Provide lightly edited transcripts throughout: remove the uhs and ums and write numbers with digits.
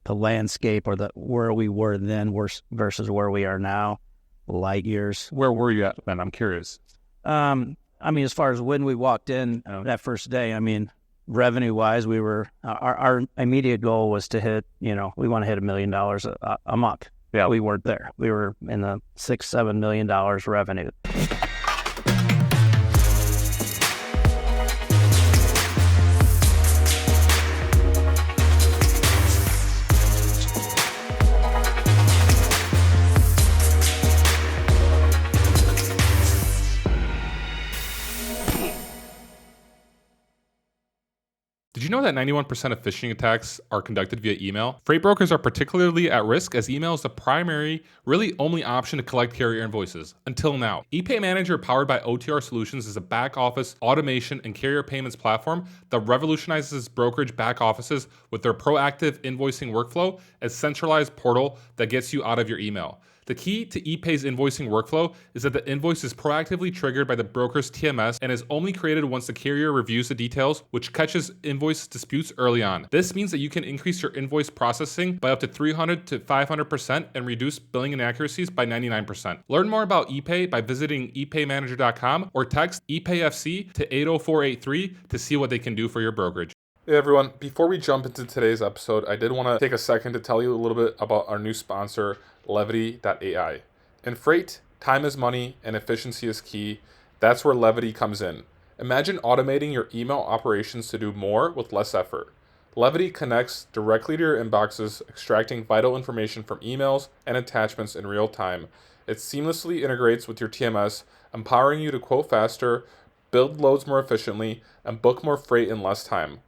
the landscape or where we were then versus where we are now, light years. Where were you at then? I'm curious. As far as when we walked in that first day, revenue-wise, we were our immediate goal was to hit, we want to hit $1 million a month. Yeah. We weren't there. We were in the $6-7 million revenue. Did you know that 91% of phishing attacks are conducted via email? Freight brokers are particularly at risk as email is the primary, really only option to collect carrier invoices, until now. ePay Manager powered by OTR Solutions is a back office, automation, and carrier payments platform that revolutionizes brokerage back offices with their proactive invoicing workflow, a centralized portal that gets you out of your email. The key to ePay's invoicing workflow is that the invoice is proactively triggered by the broker's TMS and is only created once the carrier reviews the details, which catches invoice disputes early on. This means that you can increase your invoice processing by up to 300 to 500% and reduce billing inaccuracies by 99%. Learn more about ePay by visiting epaymanager.com or text ePayFC to 80483 to see what they can do for your brokerage. Hey everyone, before we jump into today's episode, I did want to take a second to tell you a little bit about our new sponsor, Levity.ai. In freight, time is money and efficiency is key. That's where Levity comes in. Imagine automating your email operations to do more with less effort. Levity connects directly to your inboxes, extracting vital information from emails and attachments in real time. It seamlessly integrates with your TMS, empowering you to quote faster, build loads more efficiently, and book more freight in less time.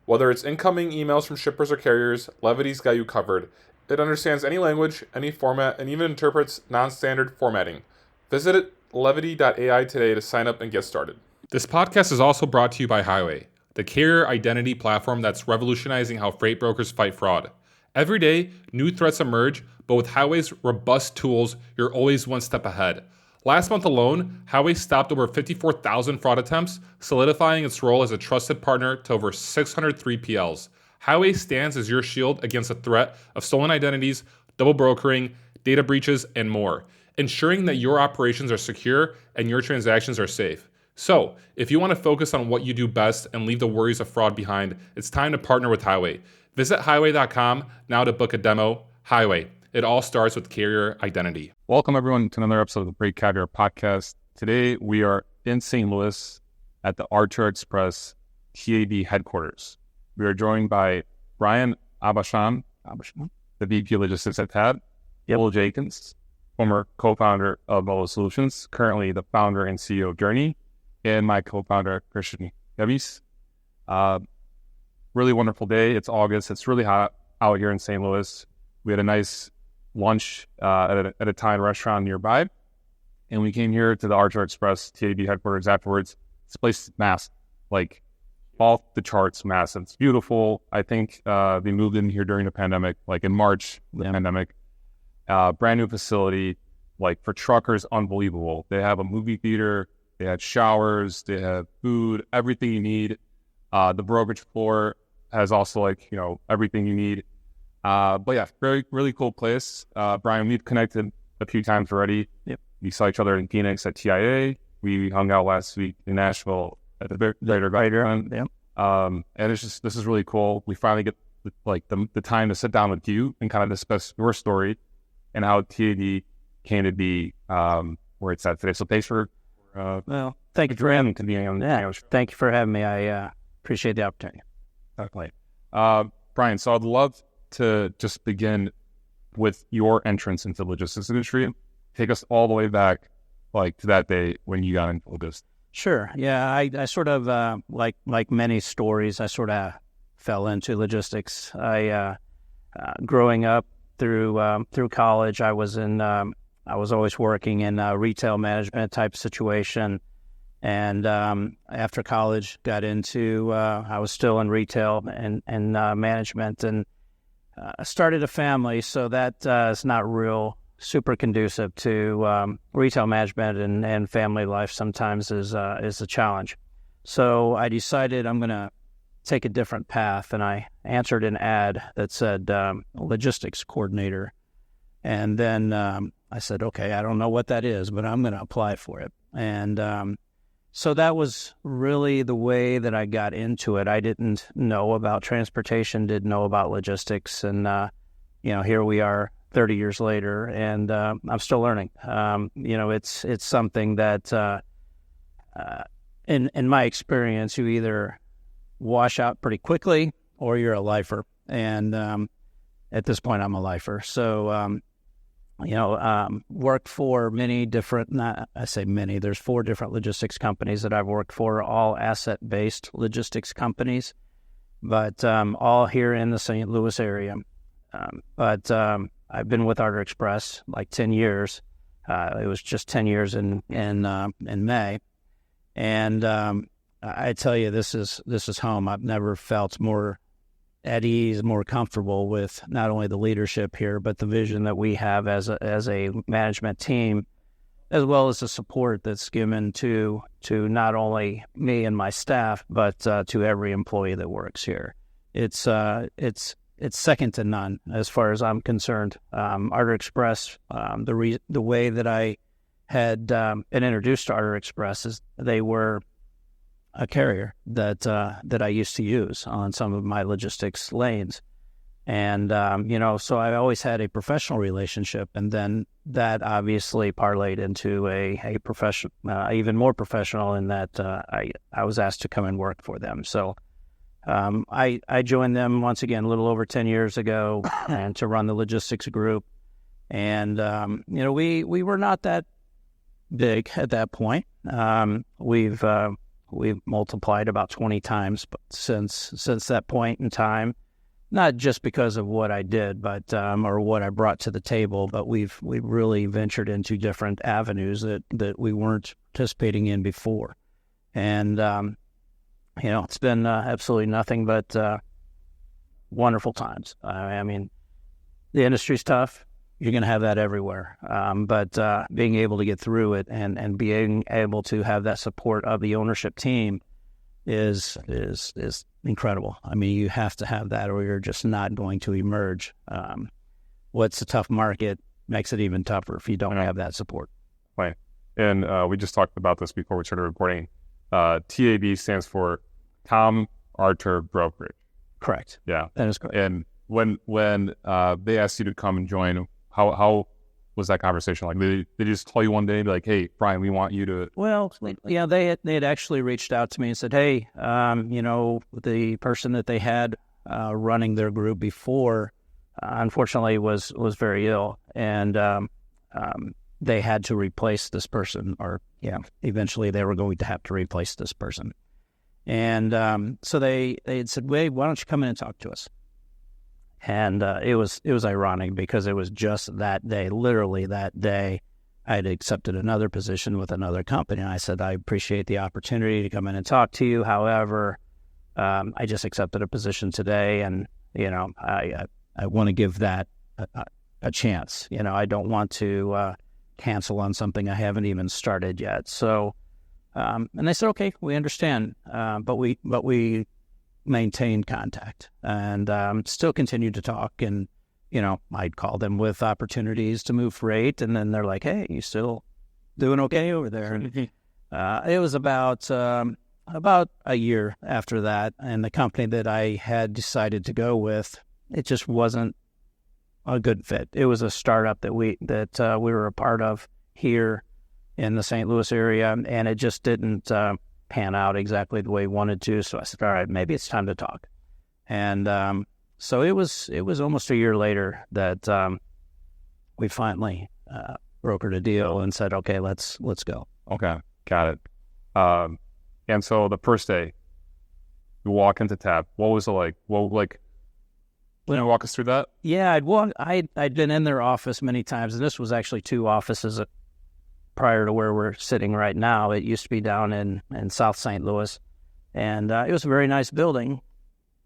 Whether it's incoming emails from shippers or carriers, Levity's got you covered. It understands any language, any format, and even interprets non-standard formatting. Visit Levity.ai today to sign up and get started. This podcast is also brought to you by Highway, the carrier identity platform that's revolutionizing how freight brokers fight fraud. Every day, new threats emerge, but with Highway's robust tools, you're always one step ahead. Last month alone, Highway stopped over 54,000 fraud attempts, solidifying its role as a trusted partner to over 600 3PLs. Highway stands as your shield against the threat of stolen identities, double brokering, data breaches, and more, ensuring that your operations are secure and your transactions are safe. So, if you want to focus on what you do best and leave the worries of fraud behind, it's time to partner with Highway. Visit highway.com now to book a demo. Highway. It all starts with carrier identity. Welcome everyone to another episode of the FreightCaviar Podcast. Today we are in St. Louis at the Artur Express TAB headquarters. We are joined by Brian AuBuchon, the VP of Logistics at TAB, Will Jenkins, former co-founder of Molo Solutions, currently the founder and CEO of Journey, and my co-founder, Christian Gevis. Really wonderful day. It's August. It's really hot out here in St. Louis. We had a nice lunch at a Thai restaurant nearby, and we came here to the Artur Express TAB headquarters afterwards. This place is massive, like off the charts massive. It's beautiful. I think they moved in here during the pandemic, like in March, the pandemic. Brand new facility, like for truckers, unbelievable. They have a movie theater, they had showers, they have food, everything you need. The brokerage floor has also everything you need. But yeah, really cool place. Brian, we've connected a few times already. Yep. We saw each other in Phoenix at TIA. We hung out last week in Nashville at the Greater. Yep. And this is really cool. We finally get the time to sit down with you and kind of discuss your story and how TAD came to be where it's at today. So thanks for thank you for having me. to being on the show. Thank you for having me. I appreciate the opportunity. Definitely. Brian, so I'd love to just begin with your entrance into the logistics industry. Take us all the way back, to that day when you got into logistics. Sure. Yeah, I sort of like many stories, I sort of fell into logistics. I growing up through college, I was always working in a retail management type situation, and after college, got into I was still in retail and management, and started a family. So that is not super conducive to retail management, and family life sometimes is a challenge. So I decided I'm going to take a different path, and I answered an ad that said logistics coordinator. And then I said, okay, I don't know what that is, but I'm going to apply for it. And so that was really the way that I got into it. I didn't know about transportation, didn't know about logistics, and here we are 30 years later, and I'm still learning. It's something that, in my experience, you either wash out pretty quickly or you're a lifer. And at this point, I'm a lifer. So, worked for many different, I say many, there's 4 different logistics companies that I've worked for, all asset-based logistics companies, but all here in the St. Louis area. But I've been with Artur Express like 10 years. It was just 10 years in May. And I tell you, this is home. I've never felt more at ease, more comfortable with not only the leadership here, but the vision that we have as a management team, as well as the support that's given to not only me and my staff, but to every employee that works here. It's second to none as far as I'm concerned. Artur Express, the way that I had been introduced to Artur Express is they were a carrier that I used to use on some of my logistics lanes. And, so I always had a professional relationship, and then that obviously parlayed into a professional, even more professional in that I was asked to come and work for them. So I joined them once again a little over 10 years ago and to run the logistics group. And, we were not that big at that point. We've multiplied about 20 times since that point in time, not just because of what I did, but or what I brought to the table, but we've really ventured into different avenues that we weren't participating in before. And, it's been absolutely nothing but wonderful times. I mean, the industry's tough. You're going to have that everywhere. But being able to get through it and being able to have that support of the ownership team is incredible. I mean, you have to have that or you're just not going to emerge. What's a tough market makes it even tougher if you don't have that support. Right. And we just talked about this before we started recording. TAB stands for Tom Artur Brokerage. Correct. Yeah. That is correct. And when they asked you to come and join, how was that conversation like? Did they just call you one day and be like, hey, Brian, we want you to... Well, yeah, they had actually reached out to me and said, hey, the person that they had running their group before, unfortunately, was very ill. And they had to replace this person, eventually they were going to have to replace this person. And so they had said, wait, why don't you come in and talk to us? And it was ironic because it was just that day, literally that day, I had accepted another position with another company. And I said, I appreciate the opportunity to come in and talk to you. However, I just accepted a position today, and I want to give that a chance. I don't want to cancel on something I haven't even started yet. So, and they said, okay, we understand, but we maintained contact and still continued to talk. And, I'd call them with opportunities to move freight. And then they're like, hey, you still doing okay over there? And it was about a year after that. And the company that I had decided to go with, it just wasn't a good fit. It was a startup that we were a part of here in the St. Louis area. And it just didn't pan out exactly the way we wanted to. So I said, all right, maybe it's time to talk. And so it was almost a year later that we finally brokered a deal and said, okay, let's go. Okay, got it. And so the first day, you walk into TAB. What was it like? Can you walk us through that? Yeah, I'd been in their office many times, and this was actually 2 offices prior to where we're sitting right now. It used to be down in South St. Louis, and it was a very nice building,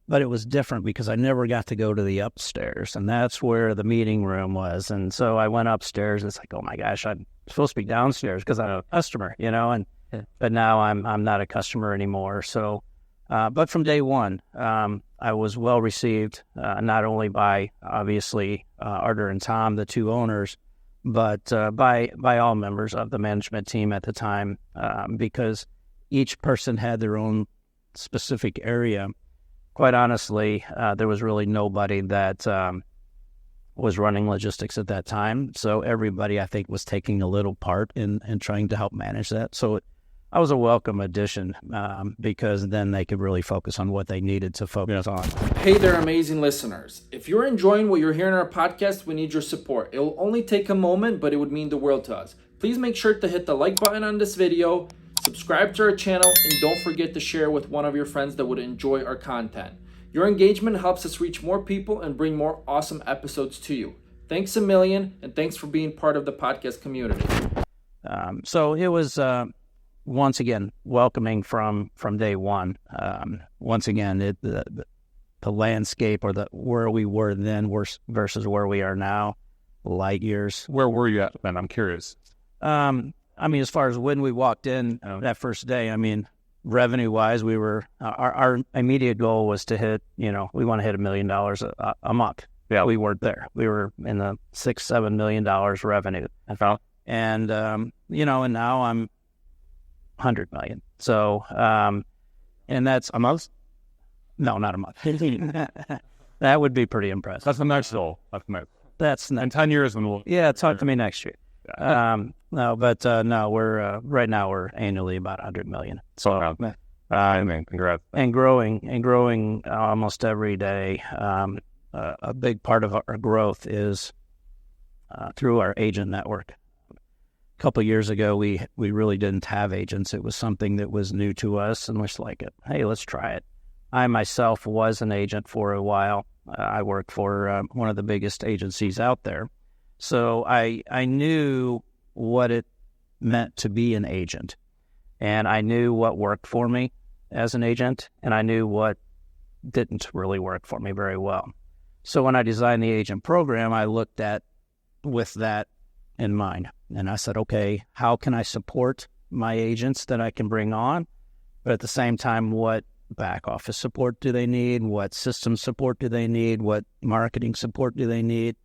but it was different because I never got to go to the upstairs, and that's where the meeting room was. And so I went upstairs. It's like, oh my gosh, I'm supposed to be downstairs because I'm a customer, but now I'm not a customer anymore. So But from day one, I was well received, not only by obviously Artur and Tom, the two owners, but by all members of the management team at the time, because each person had their own specific area. Quite honestly, there was really nobody that was running logistics at that time. So everybody, I think, was taking a little part in trying to help manage that. So I was a welcome addition because then they could really focus on what they needed to focus on. Hey there, amazing listeners. If you're enjoying what you're hearing on our podcast, we need your support. It will only take a moment, but it would mean the world to us. Please make sure to hit the like button on this video, subscribe to our channel, and don't forget to share with one of your friends that would enjoy our content. Your engagement helps us reach more people and bring more awesome episodes to you. Thanks a million, and thanks for being part of the podcast community. So it was... once again, welcoming from day one. Once again, the landscape or where we were then versus where we are now, light years. Where were you at then? I'm curious. As far as when we walked in that first day, revenue-wise, we were our immediate goal was to hit. We want to hit $1 million a month. Yeah, we weren't there. We were in the $6-7 million revenue, and now I'm 100 million. So, and that's a month? No, not a month. That would be pretty impressive. That's a nice goal. That's in 10 years when we'll. Yeah, talk to me next year. Yeah. We're right now we're annually about 100 million. So, congrats. And growing almost every day. A big part of our growth is through our agent network. A couple of years ago, we really didn't have agents. It was something that was new to us, and we're like, hey, let's try it. I myself was an agent for a while. I worked for one of the biggest agencies out there. So I knew what it meant to be an agent, and I knew what worked for me as an agent, and I knew what didn't really work for me very well. So when I designed the agent program, I looked at with that in mind. And I said, okay, how can I support my agents that I can bring on? But at the same time, what back office support do they need? What system support do they need? What marketing support do they need?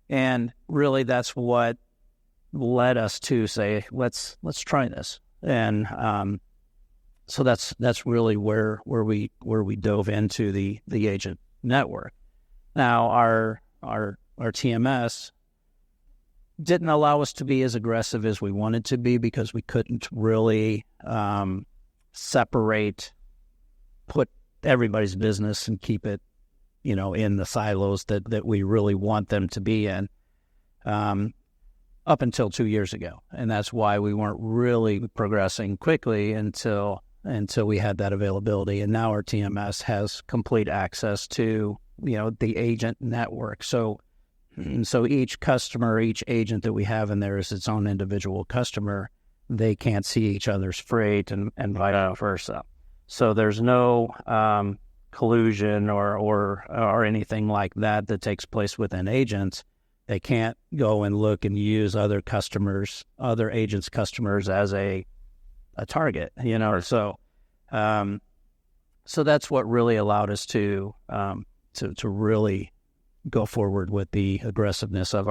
And really, that's what led us to say, let's try this. And so that's really where we dove into the agent network. Now our TMS didn't allow us to be as aggressive as we wanted to be because we couldn't really put everybody's business and keep it, in the silos that we really want them to be in up until 2 years ago. And that's why we weren't really progressing quickly until we had that availability. And now our TMS has complete access to, the agent network. So each customer, each agent that we have in there is its own individual customer. They can't see each other's freight and vice versa. So there's no collusion or anything like that takes place within agents. They can't go and look and use other agents' customers as a target, So that's what really allowed us to really go forward with the aggressiveness of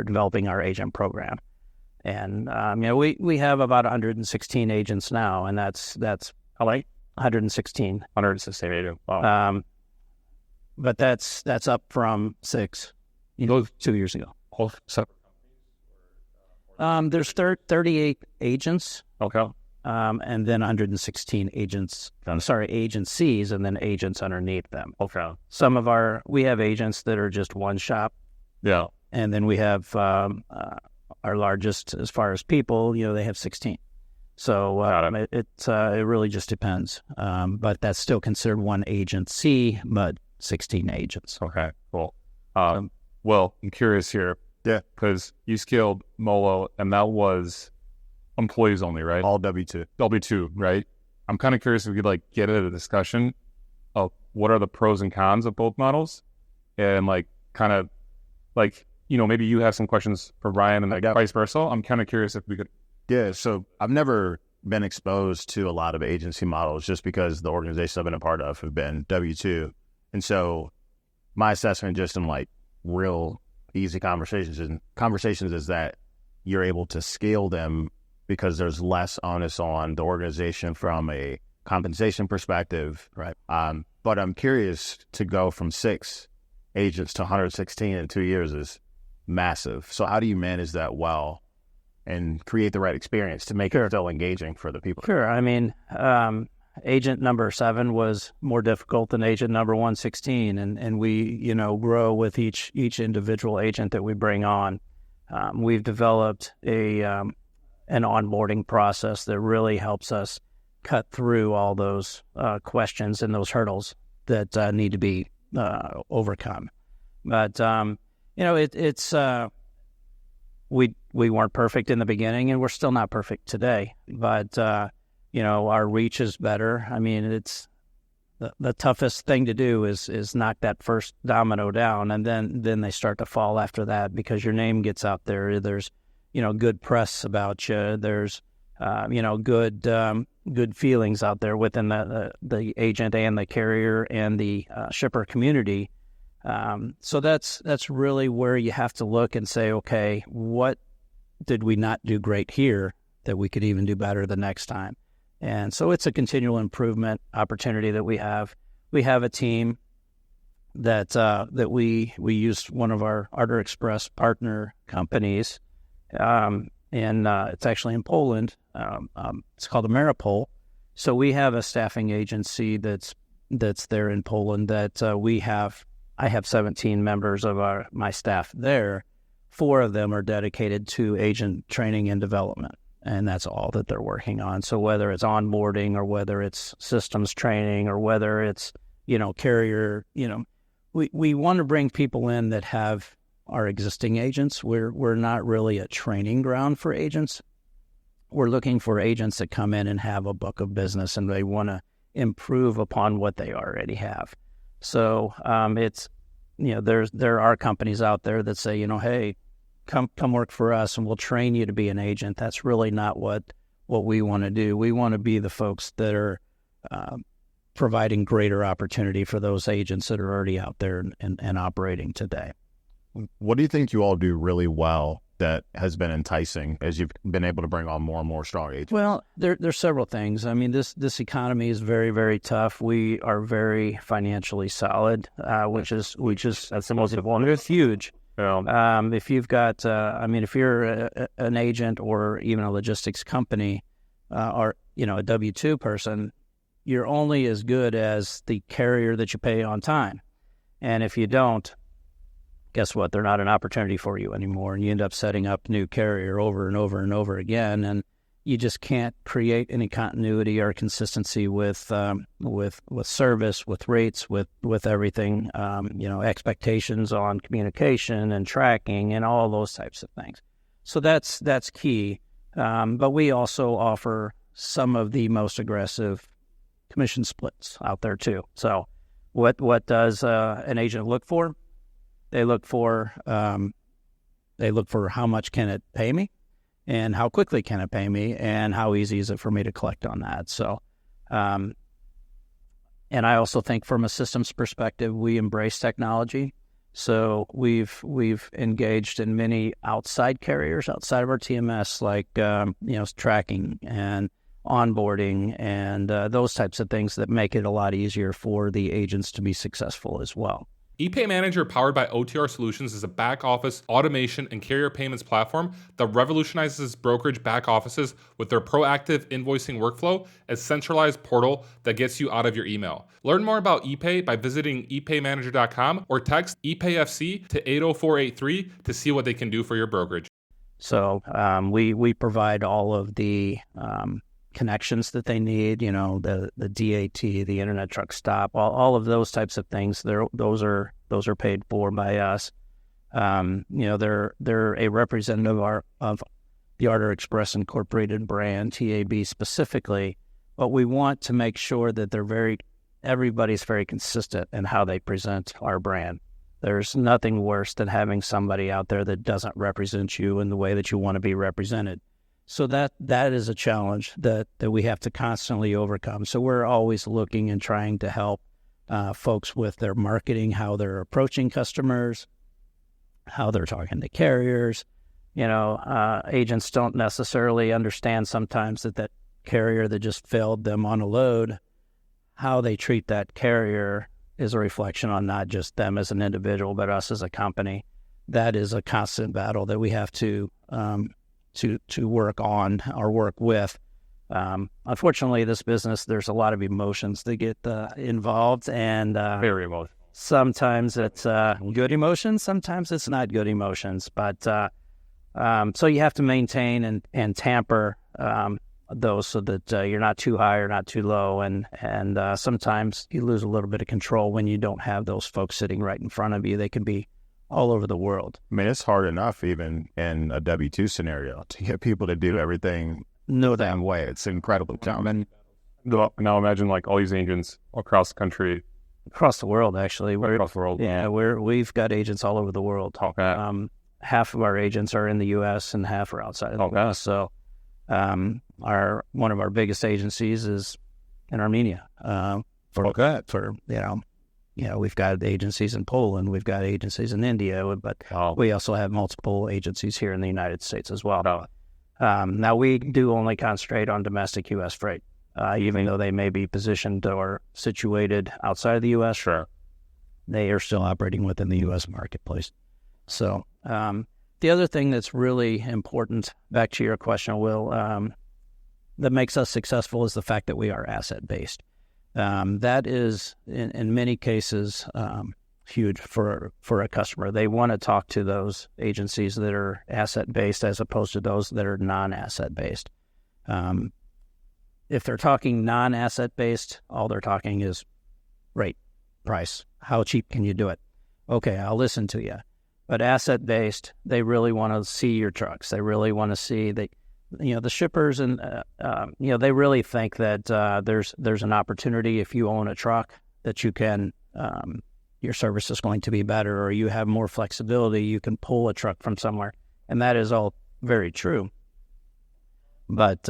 developing our agent program. And, we have about 116 agents now, and that's how many? 116. 116 agents. Wow. But that's up from 6, 2 years ago. All separate companies? There's 38 agents. Okay. And then 116 agencies, and then agents underneath them. Okay. We have agents that are just one shop. Yeah. And then we have our largest, as far as people, they have 16. So it really just depends. But that's still considered one agency, but 16 agents. Okay, cool. Well, I'm curious here. Yeah. Because you scaled Molo, and that was employees only, right? All W-2. W-2, right? I'm kind of curious if we could get into a discussion of what are the pros and cons of both models, and maybe you have some questions for Brian and vice versa. I'm kind of curious if we could. Yeah. So I've never been exposed to a lot of agency models just because the organizations I've been a part of have been W-2. And so my assessment just in like real easy conversations is that you're able to scale them because there's less onus on the organization from a compensation perspective. Right. But I'm curious, to go from 6 agents to 116 in 2 years is massive. So how do you manage that well and create the right experience to make it still engaging for the people? Sure. I mean, agent number 7 was more difficult than agent number 116, and we, grow with each individual agent that we bring on. We've developed an onboarding process that really helps us cut through all those questions and those hurdles that need to be overcome. But it's we weren't perfect in the beginning, and we're still not perfect today. But our reach is better. I mean, it's the toughest thing to do is knock that first domino down, and then they start to fall after that, because your name gets out there. There's good press about you. There's good feelings out there within the agent and the carrier and the shipper community. So that's really where you have to look and say, okay, what did we not do great here that we could even do better the next time? And so it's a continual improvement opportunity that we have. We have a team that we use, one of our Artur Express partner companies, and it's actually in Poland. It's called Ameripol. So we have a staffing agency that's there in Poland that I have 17 members of my staff there. 4 of them are dedicated to agent training and development, and that's all that they're working on. So whether it's onboarding or whether it's systems training or whether it's, carrier, we want to bring people in that have our existing agents. We're not really a training ground for agents. We're looking for agents that come in and have a book of business, and they want to improve upon what they already have. So it's, there are companies out there that say, hey, come work for us and we'll train you to be an agent. That's really not what we want to do. We want to be the folks that are providing greater opportunity for those agents that are already out there and operating today. What do you think you all do really well that has been enticing as you've been able to bring on more and more strong agents? Well, there's several things. I mean, this economy is very, very tough. We are very financially solid, which is that's the most important. It's huge. Yeah. If you've got, if you're an agent or even a logistics company, or a W-2 person, you're only as good as the carrier that you pay on time. And if you don't, guess what? They're not an opportunity for you anymore, and you end up setting up new carrier over and over and over again, and you just can't create any continuity or consistency with service, with rates, with everything. Expectations on communication and tracking and all those types of things. So that's key. But we also offer some of the most aggressive commission splits out there too. So what does an agent look for? They look for how much can it pay me, and how quickly can it pay me, and how easy is it for me to collect on that. So, and I also think from a systems perspective, we embrace technology. So we've engaged in many outside carriers outside of our TMS, like tracking and onboarding and those types of things that make it a lot easier for the agents to be successful as well. ePay Manager, powered by OTR Solutions, is a back office automation and carrier payments platform that revolutionizes brokerage back offices with their proactive invoicing workflow, a centralized portal that gets you out of your email. Learn more about ePay by visiting epaymanager.com or text ePayFC to 80483 to see what they can do for your brokerage. So we provide all of the connections that they need, the DAT, the Internet Truck Stop, all of those types of things. Those are paid for by us. They're a representative of the Artur Express Incorporated brand, TAB specifically, but we want to make sure that everybody's very consistent in how they present our brand. There's nothing worse than having somebody out there that doesn't represent you in the way that you want to be represented. So that is a challenge that we have to constantly overcome. So we're always looking and trying to help folks with their marketing, how they're approaching customers, how they're talking to carriers. Agents don't necessarily understand sometimes that carrier that just failed them on a load, how they treat that carrier is a reflection on not just them as an individual, but us as a company. That is a constant battle that we have to work on or work with. Unfortunately, this business, there's a lot of emotions that get involved, and Very emotional. sometimes it's good emotions, sometimes it's not good emotions. But so you have to maintain and tamper those so that you're not too high or not too low, and sometimes you lose a little bit of control when you don't have those folks sitting right in front of you. They can be all over the world. I mean, it's hard enough even in a W-2 scenario to get people to do everything No the doubt. damn way. It's incredibly challenging. Now imagine like all these agents across the country, Across the world, actually. across the world. Yeah, we've got agents all over the world. Okay. Half of our agents are in the U.S. and half are outside of the Okay. U.S. So, one of our biggest agencies is in Armenia. We've got agencies in Poland, we've got agencies in India, but we also have multiple agencies here in the United States as well. Now we do only concentrate on domestic U.S. freight, even though they may be positioned or situated outside of the U.S. Sure. They are still operating within the U.S. marketplace. So the other thing that's really important, back to your question, Will, that makes us successful is the fact that we are asset-based. That is, in many cases, huge for a customer. They want to talk to those agencies that are asset-based as opposed to those that are non-asset-based. If they're talking non-asset-based, all they're talking is rate, price. How cheap can you do it? Okay, I'll listen to you. But asset-based, they really want to see your trucks. They really want to see the shippers, and they really think that there's an opportunity if you own a truck that you can your service is going to be better, or you have more flexibility. You can pull a truck from somewhere, and that is all very true. But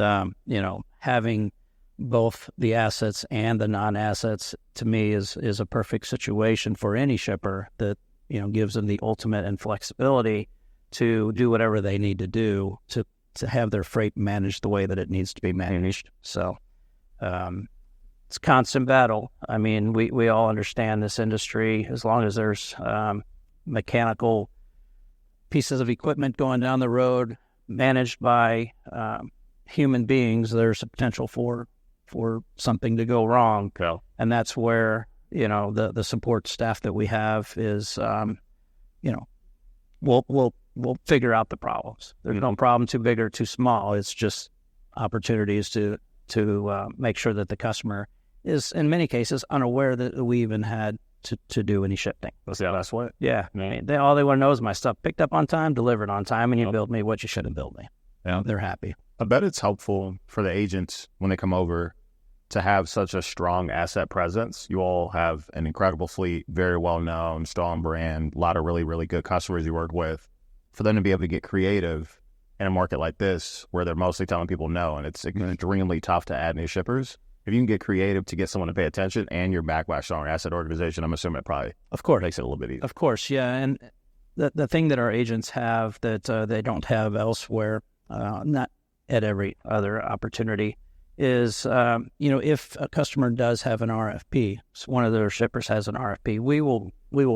having both the assets and the non-assets, to me, is a perfect situation for any shipper that gives them the ultimate and flexibility to do whatever they need to do to have their freight managed the way that it needs to be managed. So it's a constant battle. I mean, we all understand this industry. As long as there's mechanical pieces of equipment going down the road managed by human beings, there's a potential for something to go wrong. Yeah. And that's where, the support staff that we have is, we'll figure out the problems. There's no problem too big or too small. It's just opportunities to make sure that the customer is, in many cases, unaware that we even had to do any shifting. That's the best way. Yeah. I mean, all they want to know is my stuff picked up on time, delivered on time, and you built me what you should have built me. Yeah. They're happy. I bet it's helpful for the agents when they come over to have such a strong asset presence. You all have an incredible fleet, very well known, strong brand, a lot of really, really good customers you work with. For them to be able to get creative in a market like this, where they're mostly telling people no, and it's extremely tough to add new shippers. If you can get creative to get someone to pay attention, and you're backed by a strong asset organization, I'm assuming it probably makes it a little bit easier. Of course, yeah. And the thing that our agents have that they don't have elsewhere, not at every other opportunity, is if a customer does have an RFP, so one of their shippers has an RFP, we will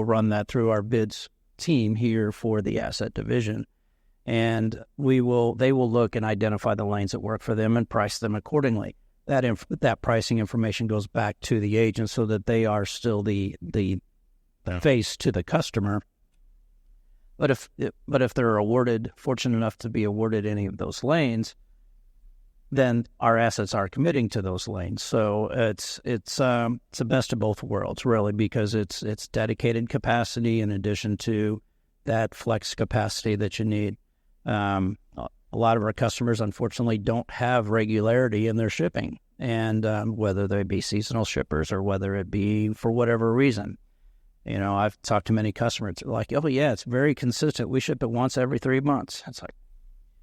run that through our bids team here for the asset division, and they will look and identify the lanes that work for them and price them accordingly. That pricing information goes back to the agent so that they are still the face to the customer. But if they're fortunate enough to be awarded any of those lanes, then our assets are committing to those lanes. So it's the best of both worlds, really, because it's dedicated capacity in addition to that flex capacity that you need. A lot of our customers, unfortunately, don't have regularity in their shipping, and whether they be seasonal shippers or whether it be for whatever reason. I've talked to many customers like, oh, yeah, it's very consistent. We ship it once every 3 months. It's like,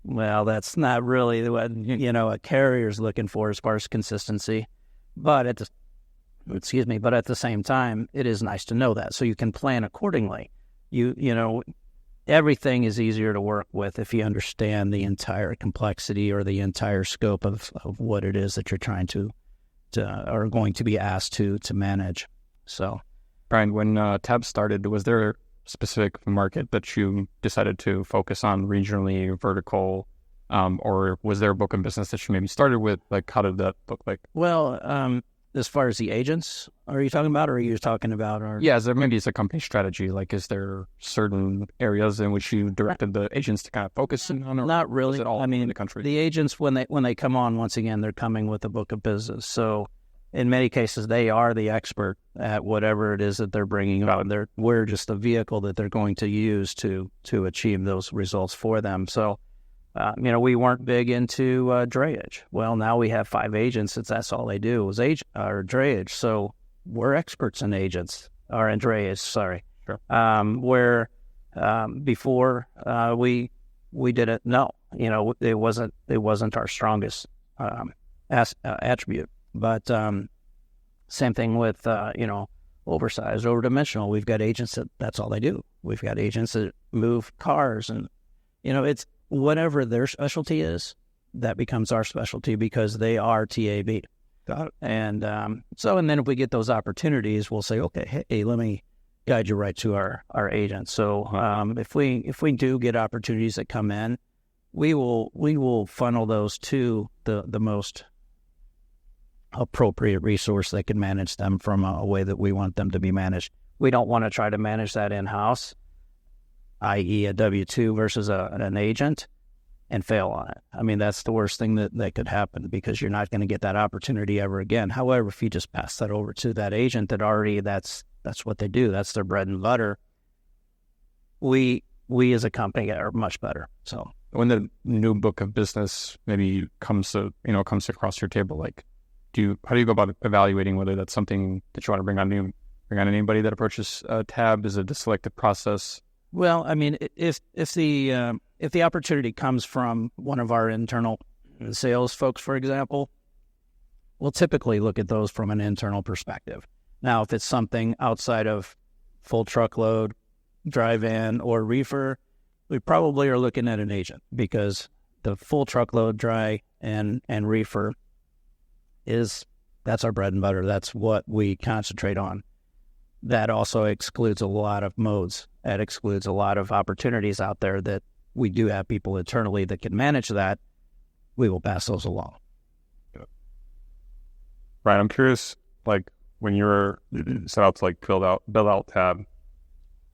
Well, that's not really what, a carrier's looking for as far as consistency. But at the same time, it is nice to know that, so you can plan accordingly. Everything is easier to work with if you understand the entire complexity or the entire scope of what it is that you're trying to are going to be asked to manage. So, Brian, when TAB started, was there a specific market that you decided to focus on regionally, vertical, or was there a book of business that you maybe started with? Like, how did that look like? Well, as far as the agents, are you talking about, or are you talking about? Yeah, maybe it's a company strategy. Like, is there certain areas in which you directed the agents to kind of focus on? Or not really. Was it all in the country? The agents, when they come on, once again, they're coming with a book of business. So in many cases, they are the expert at whatever it is that they're bringing on. We're just a vehicle that they're going to use to achieve those results for them. So, we weren't big into drayage. Well, now we have 5 agents. That's all they do is drayage. So we're experts in agents, or in drayage, sorry. Sure. Where before we didn't know. It wasn't our strongest attribute. But same thing with, oversized, overdimensional. We've got agents that's all they do. We've got agents that move cars, and, it's whatever their specialty is, that becomes our specialty because they are TAB. Got it. And and then if we get those opportunities, we'll say, okay, hey, let me guide you right to our agent. So if we do get opportunities that come in, we will funnel those to the most appropriate resource that can manage them from a way that we want them to be managed. We don't want to try to manage that in-house, i.e. a W-2 versus an agent, and fail on it. I mean, that's the worst thing that could happen, because you're not going to get that opportunity ever again. However, if you just pass that over to that agent that already that's what they do, that's their bread and butter, we as a company are much better. So when the new book of business maybe comes across your table, like, how do you go about evaluating whether that's something that you want to bring on anybody that approaches TAB? Is it a selective process? Well, I mean, if the opportunity comes from one of our internal sales folks, for example, we'll typically look at those from an internal perspective. Now, if it's something outside of full truckload, dry van, or reefer, we probably are looking at an agent, because the full truckload, dry, and reefer that's our bread and butter. That's what we concentrate on. That also excludes a lot of modes. That excludes a lot of opportunities out there that we do have people internally that can manage that. We will pass those along. Right. I'm curious, like, when you were set out to build out TAB,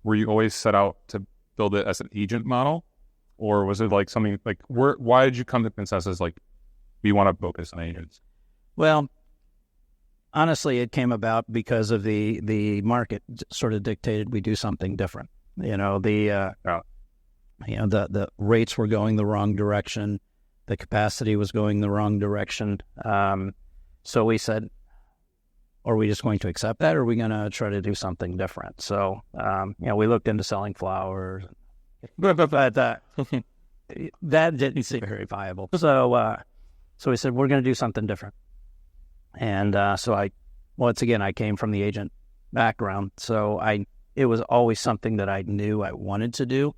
were you always set out to build it as an agent model, or was it like something like why did you come to consensus like we want to focus on agents? Well, honestly, it came about because of the market sort of dictated we do something different. The rates were going the wrong direction, the capacity was going the wrong direction. So we said, are we just going to accept that, or are we going to try to do something different? So we looked into selling flowers, but that didn't seem very viable. So we said, we're going to do something different. And so I came from the agent background, so it was always something that I knew I wanted to do.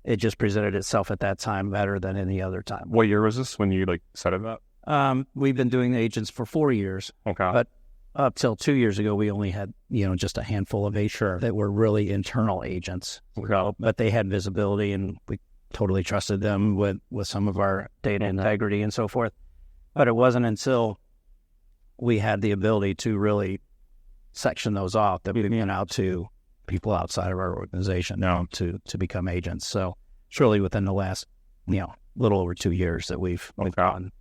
It just presented itself at that time better than any other time. What year was this when you started that? We've been doing the agents for 4 years. Okay. But up till 2 years ago, we only had, just a handful of agents that were really internal agents. Okay. But they had visibility, and we totally trusted them with some of our data integrity and so forth. But it wasn't until we had the ability to really section those off that we went out to people outside of our organization to become agents. So surely within the last, little over 2 years that we've gone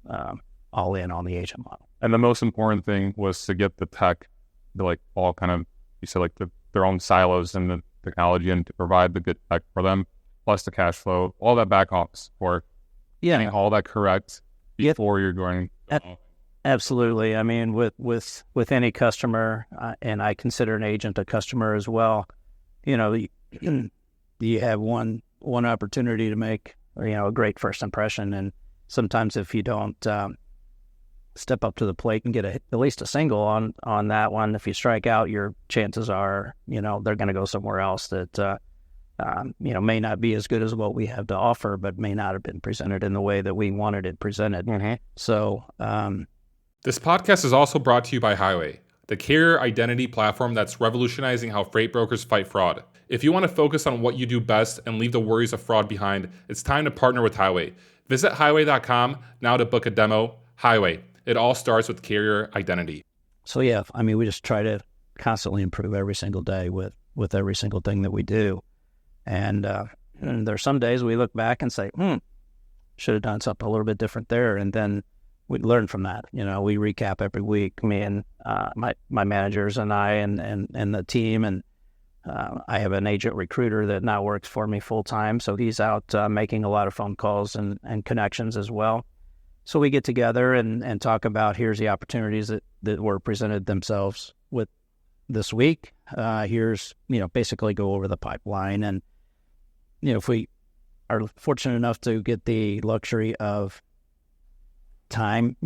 all in on the agent model. And the most important thing was to get the tech to all kind of, you said their own silos and the technology, and to provide the good tech for them, plus the cash flow, all that back office support, getting all that correct before you're going. Absolutely. I mean, with any customer, and I consider an agent a customer as well. You have one opportunity to make a great first impression. And sometimes if you don't step up to the plate and get at least a single on that one, if you strike out, your chances are, they're going to go somewhere else that, may not be as good as what we have to offer, but may not have been presented in the way that we wanted it presented. Mm-hmm. So, this podcast is also brought to you by Highway, the carrier identity platform that's revolutionizing how freight brokers fight fraud. If you want to focus on what you do best and leave the worries of fraud behind, it's time to partner with Highway. Visit highway.com now to book a demo. Highway. It all starts with carrier identity. So yeah, we just try to constantly improve every single day with every single thing that we do. And there's some days we look back and say, should have done something a little bit different there. And then we learn from that. We recap every week, me and my managers and I and the team. And I have an agent recruiter that now works for me full time. So he's out making a lot of phone calls and connections as well. So we get together and talk about, here's the opportunities that were presented themselves with this week. Here's, basically go over the pipeline. And, if we are fortunate enough to get the luxury of time,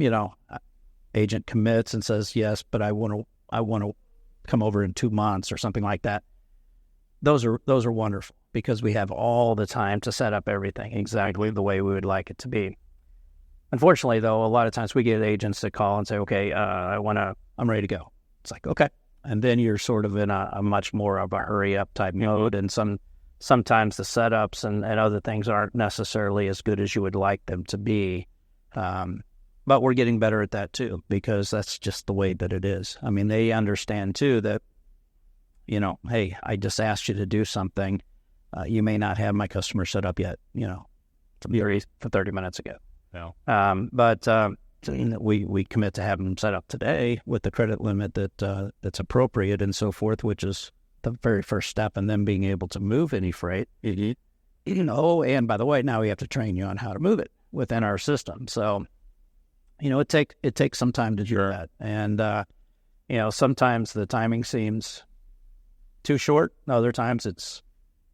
agent commits and says, yes, but I want to come over in 2 months or something like that. Those are wonderful because we have all the time to set up everything exactly the way we would like it to be. Unfortunately, though, a lot of times we get agents that call and say, okay, I'm ready to go. It's like, okay. And then you're sort of in a much more of a hurry up type mode. And sometimes the setups and other things aren't necessarily as good as you would like them to be. But we're getting better at that too, because that's just the way that it is. They understand too that, hey, I just asked you to do something. You may not have my customer set up yet, for 30 minutes ago. No. But we commit to having them set up today with the credit limit that's appropriate and so forth, which is the very first step, and then being able to move any freight. Mm-hmm. And by the way, now we have to train you on how to move it within our system. So, it takes some time to do that. And, sometimes the timing seems too short. Other times it's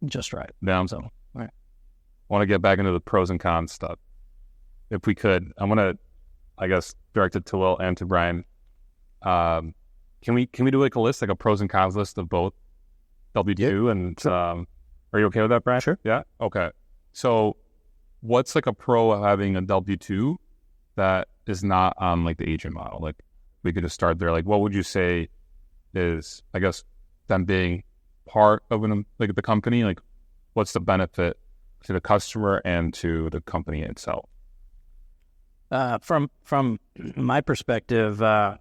just right. Yeah. So, all right. I want to get back into the pros and cons stuff. If we could, I want to, direct it to Will and to Brian. Can we do like a list, like a pros and cons list of both W2 Yeah. and, Sure. Are you okay with that, Brian? Sure. Yeah? Okay. So what's like a pro of having a W2 that is not on like the agent model? Like we could just start there. Like what would you say is, them being part of the company? Like what's the benefit to the customer and to the company itself? From my perspective,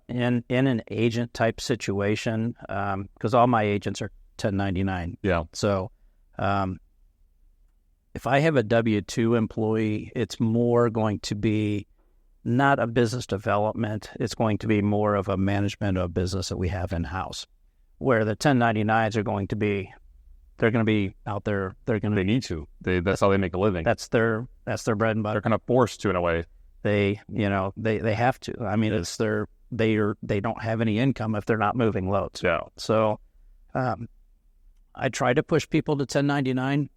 in an agent type situation, because all my agents are 1099. Yeah. So, if I have a W-2 employee, it's more going to be not a business development. It's going to be more of a management of business that we have in house, where the 1099s are going to be. They're going to be out there. They need to. That's how they make a living. That's their bread and butter. They're kind of forced to in a way. They have to. They don't have any income if they're not moving loads. Yeah. So, I try to push people to 1099.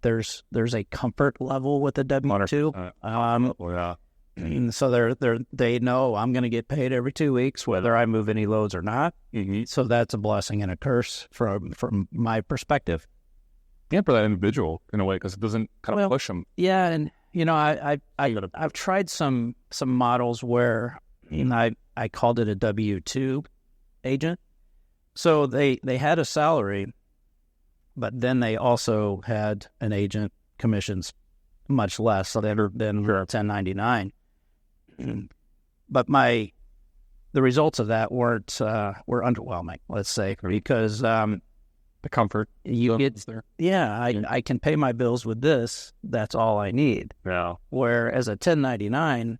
There's a comfort level with the W-2. So they know I'm going to get paid every 2 weeks, whether I move any loads or not. Mm-hmm. So that's a blessing and a curse from my perspective. Yeah, for that individual in a way, because it doesn't kind of push them. Yeah, and I've tried some models where I called it a W-2 agent. So they had a salary, but then they also had an agent commissions much less than 1099. But the results of that were underwhelming, let's say, because the comfort you get there. Yeah, I can pay my bills with this. That's all I need. Yeah. Whereas a 1099,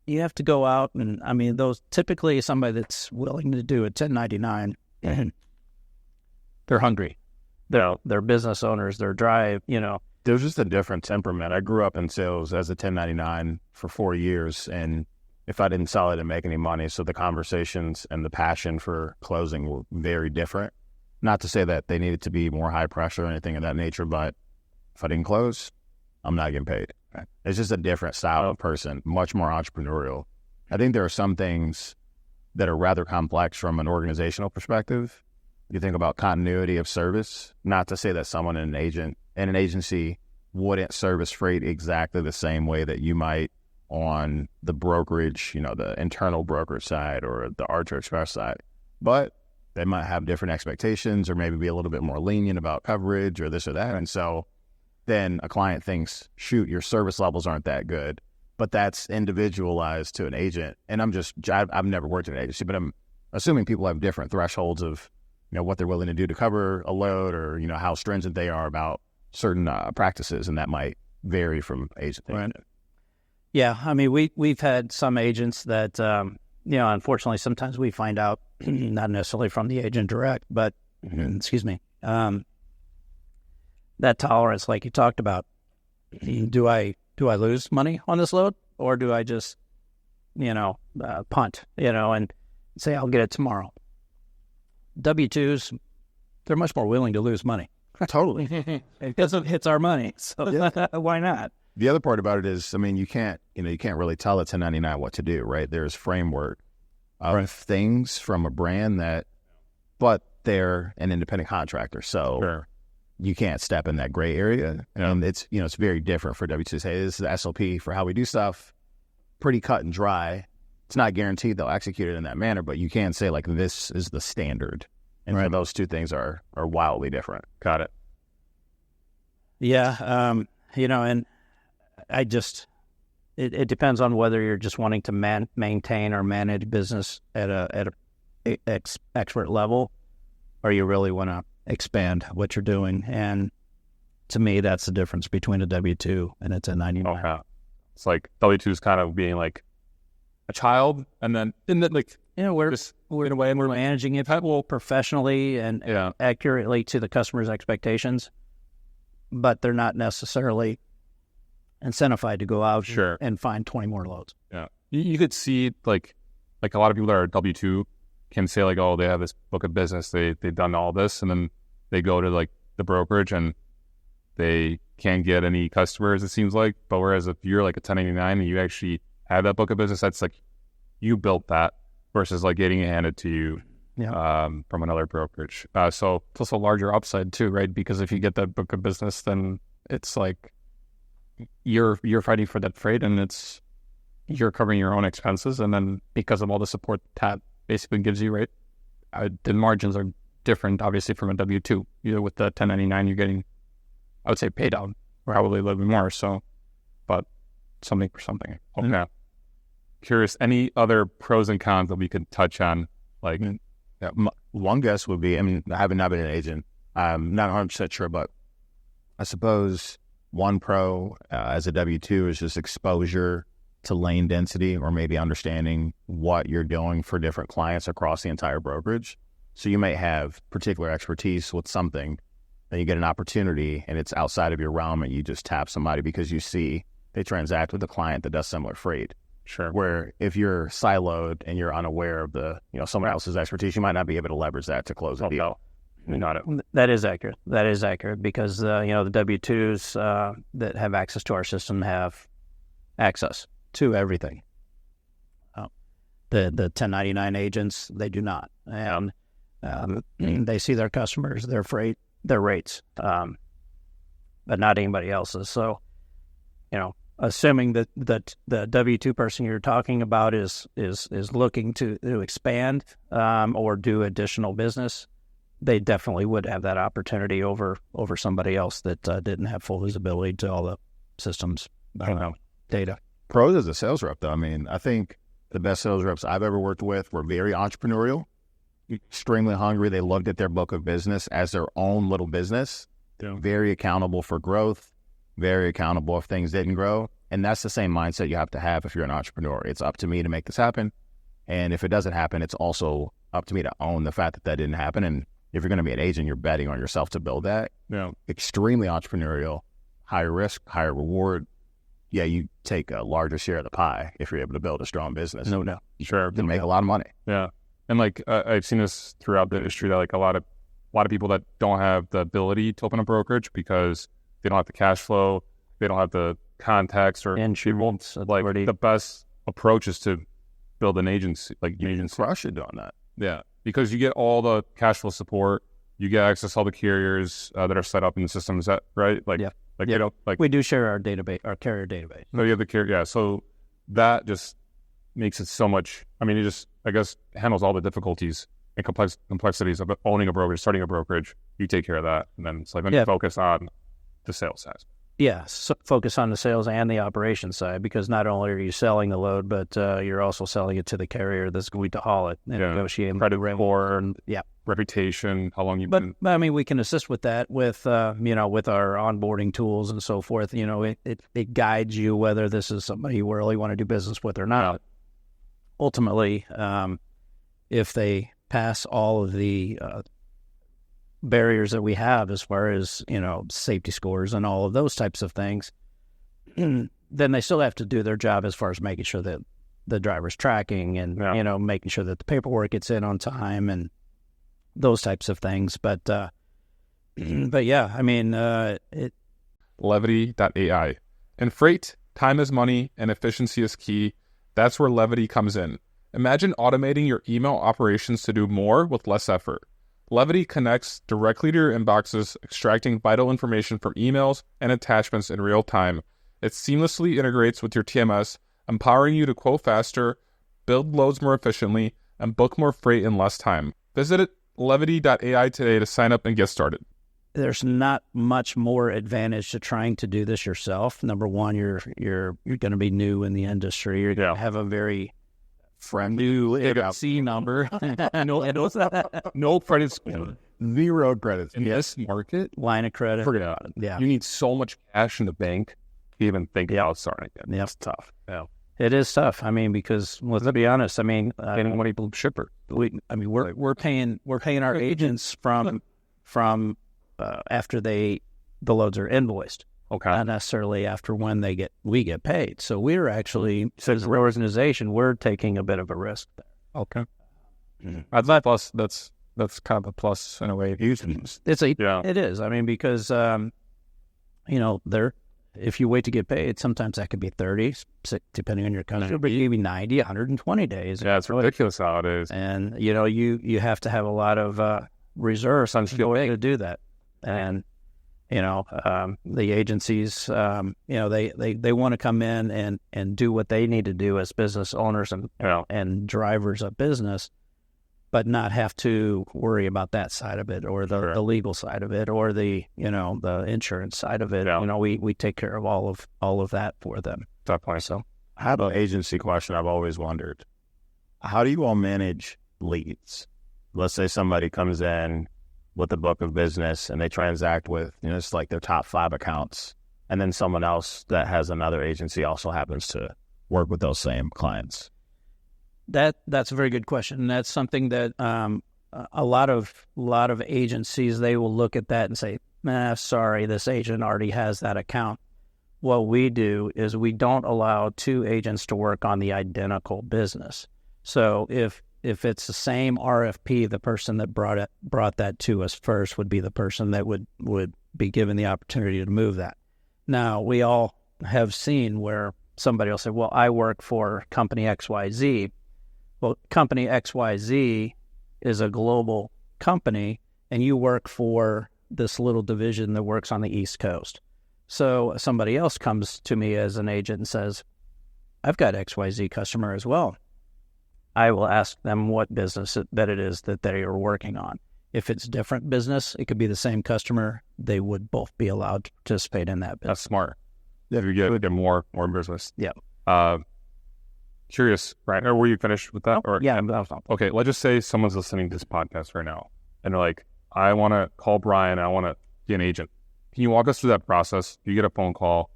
you have to go out and those typically somebody that's willing to do a 1099, they're hungry. They're business owners. They're drive. There's just a different temperament. I grew up in sales as a 1099 for 4 years, and if I didn't sell, I didn't make any money. So the conversations and the passion for closing were very different. Not to say that they needed to be more high pressure or anything of that nature, but if I didn't close, I'm not getting paid. It's just a different style of person, much more entrepreneurial. I think there are some things that are rather complex from an organizational perspective. You think about continuity of service, not to say that someone in an agency wouldn't service freight exactly the same way that you might on the brokerage, the internal brokerage side or the Artur Express side. But they might have different expectations or maybe be a little bit more lenient about coverage or this or that. And so then a client thinks, shoot, your service levels aren't that good, but that's individualized to an agent. And I've never worked in an agency, but I'm assuming people have different thresholds of, what they're willing to do to cover a load or, how stringent they are about certain practices. And that might vary from agent to agent. Yeah. I mean, we've had some agents that, unfortunately, sometimes we find out, not necessarily from the agent direct, but, excuse me, that tolerance, like you talked about, do I lose money on this load, or do I just, punt, and say I'll get it tomorrow? W-2s, they're much more willing to lose money. Totally. It's our money, so why not? The other part about it is, you can't really tell a 1099 what to do, right? There's framework of things from a brand but they're an independent contractor, so you can't step in that gray area. And it's very different for W2 to say, this is the SOP for how we do stuff, pretty cut and dry. It's not guaranteed they'll execute it in that manner, but you can say, like, this is the standard. And so those two things are wildly different. Got it. Yeah. And I just, it depends on whether you're just wanting to maintain or manage business at a expert level, or you really want to expand what you're doing. And to me, that's the difference between a W-2 and a 1099. Okay. It's like W-2 is kind of being like a child, and then like, we're just in a way we're managing it professionally and accurately to the customer's expectations, but they're not necessarily incentivized to go out and find 20 more loads. Yeah. You could see like a lot of people that are W-2 can say, like, oh, they have this book of business, they've done all this, and then they go to like the brokerage and they can't get any customers, it seems like. But whereas if you're like a 1099 and you actually have that book of business, that's like you built that versus like getting it handed to you from another brokerage. So it's also a larger upside too, right? Because if you get that book of business, then it's like you're fighting for that freight, and you're covering your own expenses. And then because of all the support TAB basically gives you, right? The margins are different, obviously, from a W-2. Either with the 1099, you're getting, I would say, paid out probably a little bit more. So, but something for something. Okay. Curious, any other pros and cons that we could touch on? Like, one guess would be, I haven't not been an agent. I'm not 100% sure, but I suppose one pro as a W-2 is just exposure to lane density, or maybe understanding what you're doing for different clients across the entire brokerage. So you may have particular expertise with something, then you get an opportunity and it's outside of your realm, and you just tap somebody because you see they transact with a client that does similar freight. Sure. Where if you're siloed and you're unaware of the someone else's expertise, you might not be able to leverage that to close a deal. That is accurate. Because the W-2s that have access to our system have access to everything. The 1099 agents, they do not, and they see their customers, their freight, their rates, but not anybody else's. So, assuming that the W-2 person you're talking about is looking to expand or do additional business, they definitely would have that opportunity over somebody else that didn't have full visibility to all the systems data. Pros as a sales rep, though. I think the best sales reps I've ever worked with were very entrepreneurial, extremely hungry. They looked at their book of business as their own little business, very accountable for growth, very accountable if things didn't grow. And that's the same mindset you have to have if you're an entrepreneur. It's up to me to make this happen. And if it doesn't happen, it's also up to me to own the fact that didn't happen. And if you're going to be an agent, you're betting on yourself to build that. Yeah. Extremely entrepreneurial, higher risk, higher reward. Yeah, you take a larger share of the pie if you're able to build a strong business. No. Sure. You make a lot of money. Yeah. And like I've seen this throughout the industry that like a lot of people that don't have the ability to open a brokerage because they don't have the cash flow, they don't have the context or insurance like authority. the best approach is to build an agency, like an agency. Crush it on that. Yeah, because you get all the cash flow support, you get access to all the carriers that are set up in the system. Is that right? Like, Yeah. like Yeah. you don't like. We do share our database, our carrier database. So you have the carrier. Yeah, so that just makes it so much. I mean, it just I guess handles all the difficulties and complexities of owning a brokerage, starting a brokerage. You take care of that, and then it's like then you focus on the sales side. Yeah, so focus on the sales and the operations side, because not only are you selling the load, but you're also selling it to the carrier that's going to haul it and negotiate credit score and yeah, reputation, how long you've but been. I mean, we can assist with that with with our onboarding tools and so forth. It guides you whether this is somebody you really want to do business with or not. Ultimately, if they pass all of the barriers that we have as far as safety scores and all of those types of things, then they still have to do their job as far as making sure that the driver's tracking and making sure that the paperwork gets in on time and those types of things. But yeah, I mean, Levity.ai. In freight, time is money and efficiency is key. That's where Levity comes in. Imagine automating your email operations to do more with less effort. Levity connects directly to your inboxes, extracting vital information from emails and attachments in real time. It seamlessly integrates with your TMS, empowering you to quote faster, build loads more efficiently, and book more freight in less time. Visit Levity.ai today to sign up and get started. There's not much more advantage to trying to do this yourself. Number one, you're going to be new in the industry. You're going to have a very new C number. No credit score. Zero credits. In this market, Line of credit. forget about it. Yeah. You need so much cash in the bank to even think about starting again. Yep. It's tough. Yeah. It is tough. I mean, because let's be honest. I mean, Getting money from shipper. we're paying our agents from after the loads are invoiced. Okay. Not necessarily after when we get paid. So we're actually, as an organization, we're taking a bit of a risk there. Okay. Plus, that's kind of a plus in a way. It is. I mean, because if you wait to get paid, sometimes that could be 30, depending on your country, but maybe 90, 120 days. Yeah, it's ridiculous how it is. And you have to have a lot of reserves on to do that. And the agencies, they want to come in and do what they need to do as business owners and drivers of business, but not have to worry about that side of it or the legal side of it or the insurance side of it. Yeah. We take care of all of that for them. Definitely. So I have an agency question I've always wondered. How do you all manage leads? Let's say somebody comes in with a book of business and they transact with, it's like their top 5 accounts. And then someone else that has another agency also happens to work with those same clients. That's a very good question. And that's something that a lot of agencies, they will look at that and say, sorry, this agent already has that account. What we do is we don't allow 2 agents to work on the identical business. So if it's the same RFP, the person that brought that to us first would be the person that would be given the opportunity to move that. Now, we all have seen where somebody will say, well, I work for company XYZ. Well, company XYZ is a global company, and you work for this little division that works on the East Coast. So somebody else comes to me as an agent and says, I've got XYZ customer as well. I will ask them what business that it is that they are working on. If it's different business, it could be the same customer. They would both be allowed to participate in that business. That's smart. Yeah, you get more business. Yeah. Curious, right? Or were you finished with that? Or yeah. Okay, let's just say someone's listening to this podcast right now, and they're like, I want to call Brian. I want to be an agent. Can you walk us through that process? You get a phone call,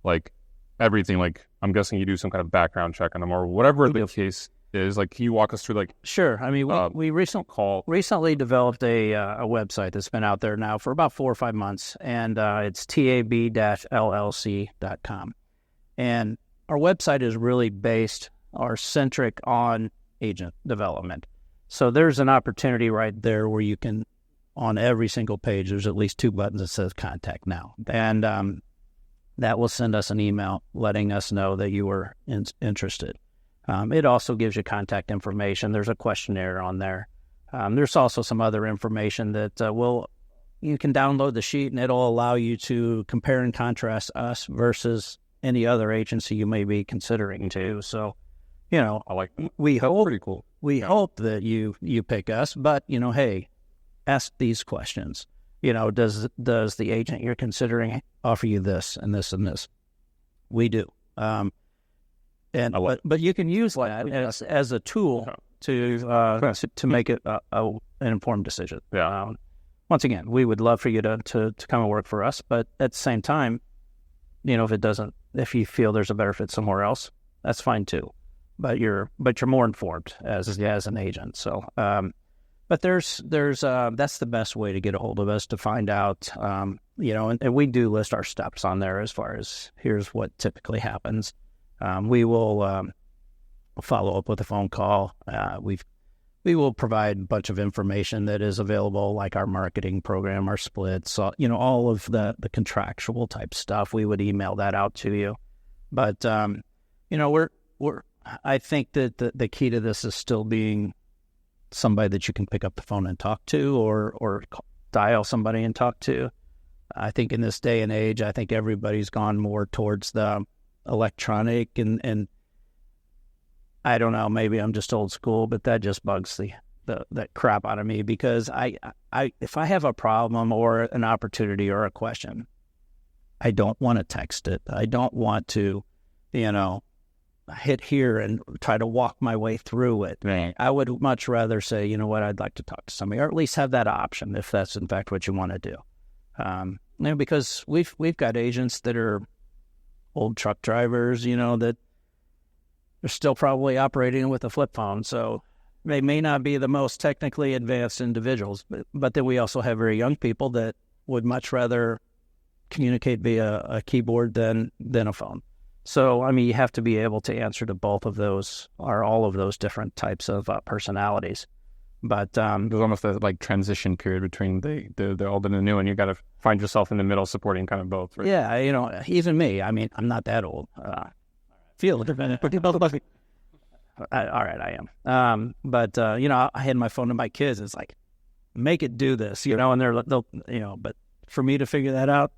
like everything. Like I'm guessing you do some kind of background check on them or whatever the case is. Like, can you walk us through like? Sure. I mean, we recently developed a website that's been out there now for about 4 or 5 months, and it's TAB-LLC.com. And our website is really centric on agent development. So there's an opportunity right there where you can, on every single page, there's at least 2 buttons that says contact now. And that will send us an email letting us know that you were interested. It also gives you contact information. There's a questionnaire on there. There's also some other information that you can download the sheet, and it'll allow you to compare and contrast us versus any other agency you may be considering too. So, I like that. we hope Pretty cool. we hope that you pick us, but hey, ask these questions. Does the agent you're considering offer you this and this and this? We do. But you can use that as a tool to make it an informed decision. Yeah. Once again, we would love for you to come and work for us, but at the same time, if you feel there's a better fit somewhere else, that's fine too. But you're more informed as an agent. So, but there's that's the best way to get a hold of us, to find out, and we do list our steps on there as far as here's what typically happens. We will follow up with a phone call. We will provide a bunch of information that is available, like our marketing program, our splits, all of the contractual type stuff. We would email that out to you. But, I think that the key to this is still being somebody that you can pick up the phone and talk to, or dial somebody and talk to. I think in this day and age, I think everybody's gone more towards the electronic, and I don't know, maybe I'm just old school, but that just bugs the crap out of me, because I if I have a problem or an opportunity or a question, I don't want to text it. I don't want to, hit here and try to walk my way through it. Right. I would much rather say, you know what, I'd like to talk to somebody, or at least have that option if that's in fact what you want to do. Because we've got agents that are old truck drivers, that they're still probably operating with a flip phone. So they may not be the most technically advanced individuals, but then we also have very young people that would much rather communicate via a keyboard than a phone. So, you have to be able to answer to both of those, or all of those different types of personalities. But there's almost a transition period between the old and the new, and you got to find yourself in the middle, supporting kind of both. Right? Yeah, even me. I'm not that old. Feel it. All right, I am. But I hand my phone to my kids. It's like, make it do this, and they'll, but for me to figure that out,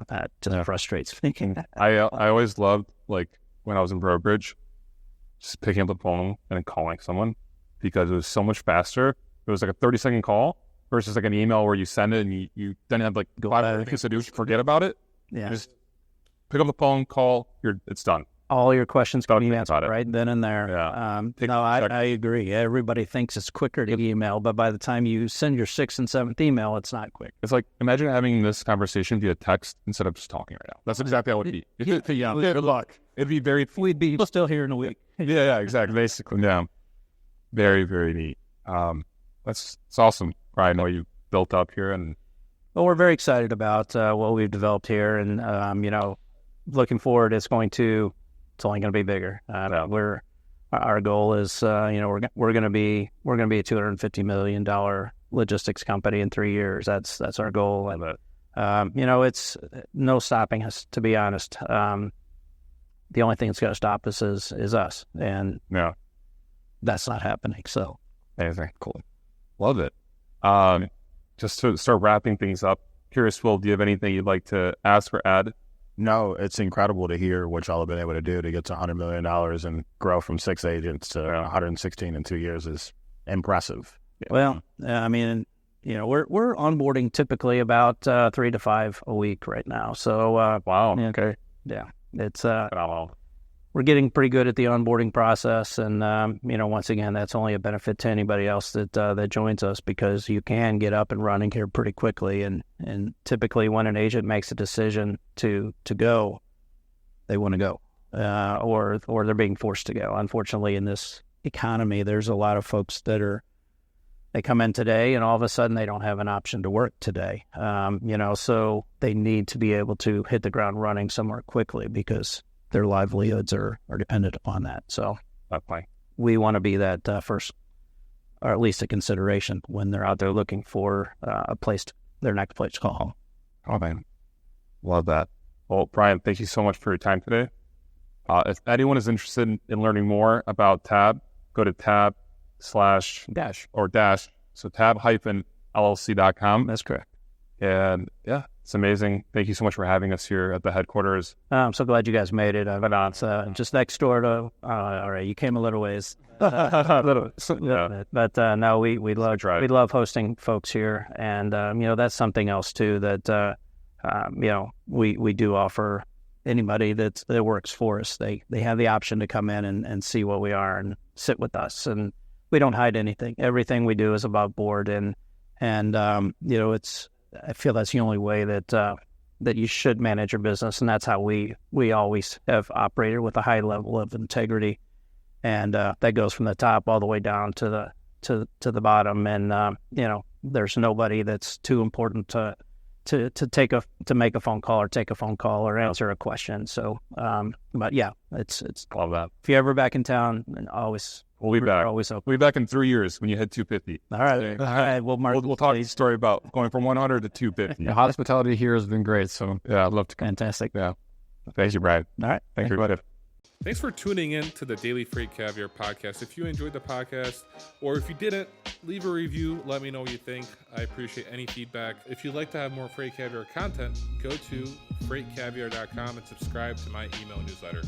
that just frustrates me. I always loved, when I was in brokerage, just picking up the phone and calling someone, because it was so much faster. It was like a 30-second call versus an email where you send it and you then have 5 things to do, forget about it. Yeah. Just pick up the phone, call, it's done. All your questions can be answered right then and there. Yeah. I agree. Everybody thinks it's quicker to email, but by the time you send your 6th and 7th email, it's not quick. It's like, imagine having this conversation via text instead of just talking right now. That's exactly how it would be. Yeah. Good luck. It'd be We'd be still here in a week. Yeah, exactly. Basically, yeah. Very, very neat. It's awesome. I know you built up here, and well, we're very excited about what we've developed here, and looking forward, it's only going to be bigger. Our goal is, we're going to be a $250 million logistics company in 3 years. That's our goal. And, it's no stopping us, to be honest. The only thing that's going to stop us is us. And that's not happening. So amazing. Cool. Love it. Just to start wrapping things up, curious, Will, do you have anything you'd like to ask or add? No, it's incredible to hear what y'all have been able to do to get to $100 million and grow from 6 agents to 116 in 2 years is impressive. Well, we're onboarding typically about 3 to 5 a week right now. So wow, okay, yeah, it's phenomenal. We're getting pretty good at the onboarding process, and once again, that's only a benefit to anybody else that joins us, because you can get up and running here pretty quickly. And typically, when an agent makes a decision to go, they want to go, or they're being forced to go. Unfortunately, in this economy, there's a lot of folks they come in today, and all of a sudden they don't have an option to work today. So they need to be able to hit the ground running somewhere quickly, because their livelihoods are dependent upon that. So we want to be that first, or at least a consideration when they're out there looking for their next place to call home. Oh, man. Love that. Well, Brian, thank you so much for your time today. If anyone is interested in learning more about TAB, go to tab/dash. So tab-llc.com. That's correct. And yeah, it's amazing. Thank you so much for having us here at the headquarters. I'm so glad you guys made it. It's just next door to. All right, you came a little ways. Yeah. But no, we love hosting folks here, and that's something else too that we do offer anybody that works for us. They have the option to come in and see what we are and sit with us, and we don't hide anything. Everything we do is above board, and it's. I feel that's the only way that you should manage your business, and that's how we always have operated, with a high level of integrity, and that goes from the top all the way down to the bottom. And there's nobody that's too important to make a phone call or answer a question. So, but yeah, it's Love that. if you're ever back in town, and We'll be back. always open. We'll be back in 3 years when you hit 250. All right. We'll talk a story about going from 100 to 250. The hospitality here has been great. So yeah, I'd love to come. Fantastic. Yeah. Thank you, Brian. All right. Thank you. Thanks for tuning in to the Daily Freight Caviar Podcast. If you enjoyed the podcast, or if you didn't, leave a review. Let me know what you think. I appreciate any feedback. If you'd like to have more Freight Caviar content, go to freightcaviar.com and subscribe to my email newsletter.